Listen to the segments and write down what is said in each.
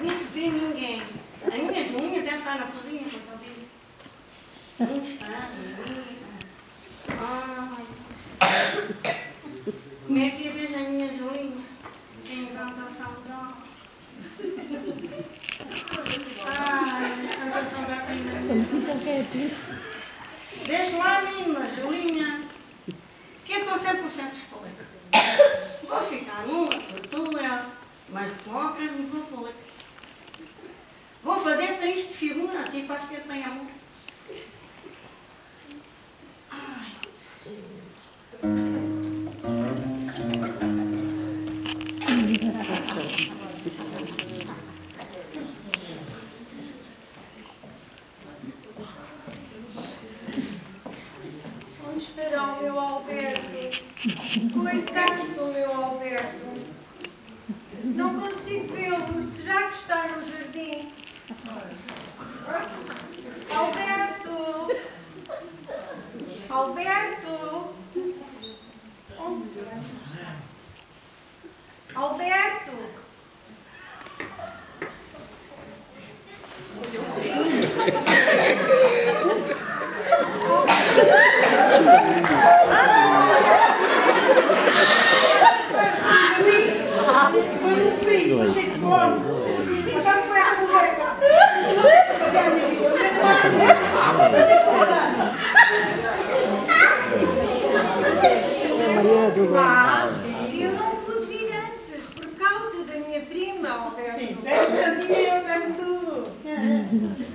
Nem se vê ninguém. A minha Julinha deve estar na cozinha, quando eu vi. Onde está a Julinha? Ai. Como é que eu vejo a minha Julinha? Que encantação dela. Ai, encantação da menina. Deixa lá, menina, Julinha. Que eu estou 100% disponível. Vou ficar numa tortura, mas de qualquer não vou pôr. Vou fazer triste figura, assim faz que eu tenha amor. Ai. Onde estará o meu Alberto? Coitado do meu Alberto. Não consigo vê-lo. Será que está no jardim? Alberto! Alberto! Onde está? Alberto! Foi um frio, estou cheio de fome. Mas sabe que foi essa mulher? Fazer a minha vida. Eu não posso fazer. Eu não pude vir antes, por causa da minha prima, Alberto. Sim, treme santinho, treme tudo.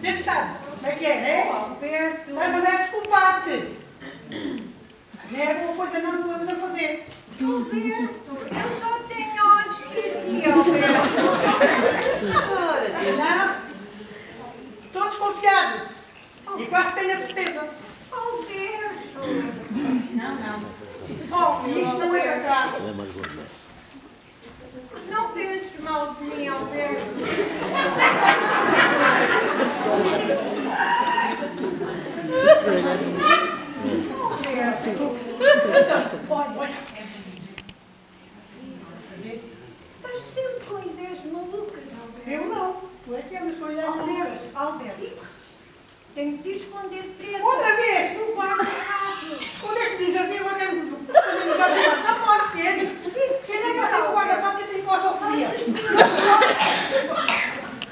Você que sabe como é que é, né? Alberto. Mas é desculpar-te. Não é alguma coisa não podemos a fazer. Alberto, eu só tenho olhos para ti, Alberto. Ora, não. Estou desconfiado. E quase tenho a certeza. Alberto. Não. Oh, Isto não é verdade. não penses mal de mim, Alberto. Estás sempre com ideias malucas, Alberto. Eu não. Tu é que andas com ideias malucas. Alberto, tenho que te esconder presa. Outra vez! No guarda-fato. Escondeste no jardim, agora quero esconder no guarda-fato. Não pode ser. Se não vai no guarda-fato, eu tenho claustrofobia.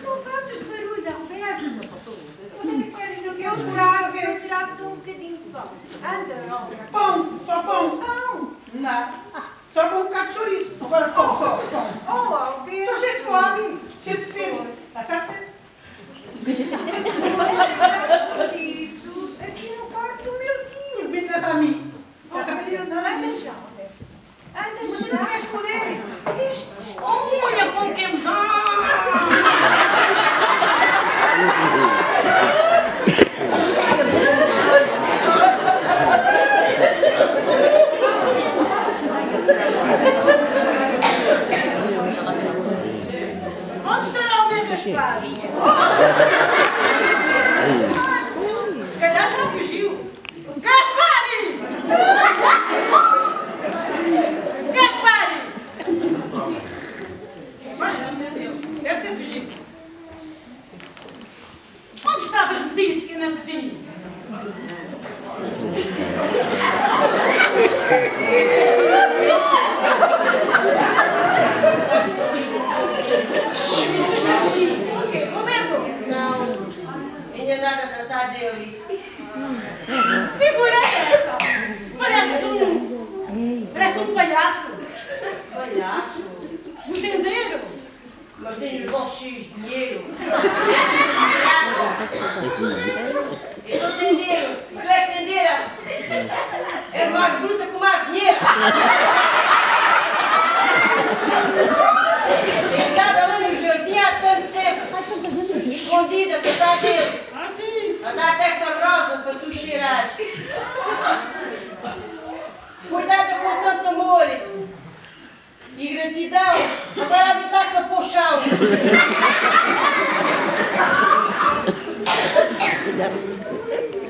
Não faças barulho, Alberto. Onde é que queres ir? Eu Eu quero esperar a ver. trago-te um bocadinho de pão. Anda, Alberto. Pão, só pão. Pão. Não. Só com um bocado de chouriço. Agora pão, só pão. Oh, Alberto. Estou cheio de fome, cheio de sede. Está certo? Isso aqui no quarto do meu tio. Me interessa a mim. Essa menina não é Anda minha. já, Alberto. Anda Você já. não quer esconder? Isto esconde. Olha com que Onde estará o meu Gaspar? Se calhar já fugiu. Gaspari! Gaspari! Mas não acendeu. Deve ter fugido. Onde estavas metido que eu não te vi? Não, ainda nada a tratar dele. Figura essa! Parece um palhaço. Palhaço? Um tendeiro. Mas tem os bolsos cheios de dinheiro. Eu sou tendeiro. Tu és tendeira. És mais bruta que uma azinheira. Tenho estado ali no jardim há tanto tempo. Escondida, que está dele. Ah, sim. A dar testa rosa para tu cheirares. Cuidado com tanto amor e gratidão. Agora habitaste-a para o chão.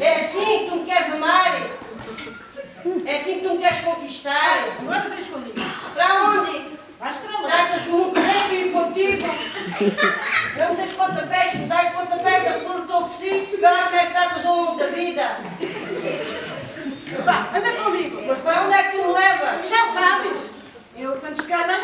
É assim que tu me queres amar? É assim que tu me queres conquistar? Agora vem escondido. Para onde? Vais para lá. Tratas-me muito bem e contigo. Não me des pontapés, me dás pontapés da flor do oficito, vê lá como é que está os homens da vida. Vá, anda comigo. Mas para onde é que tu me levas? Já sabes. Eu, quando chegar lá,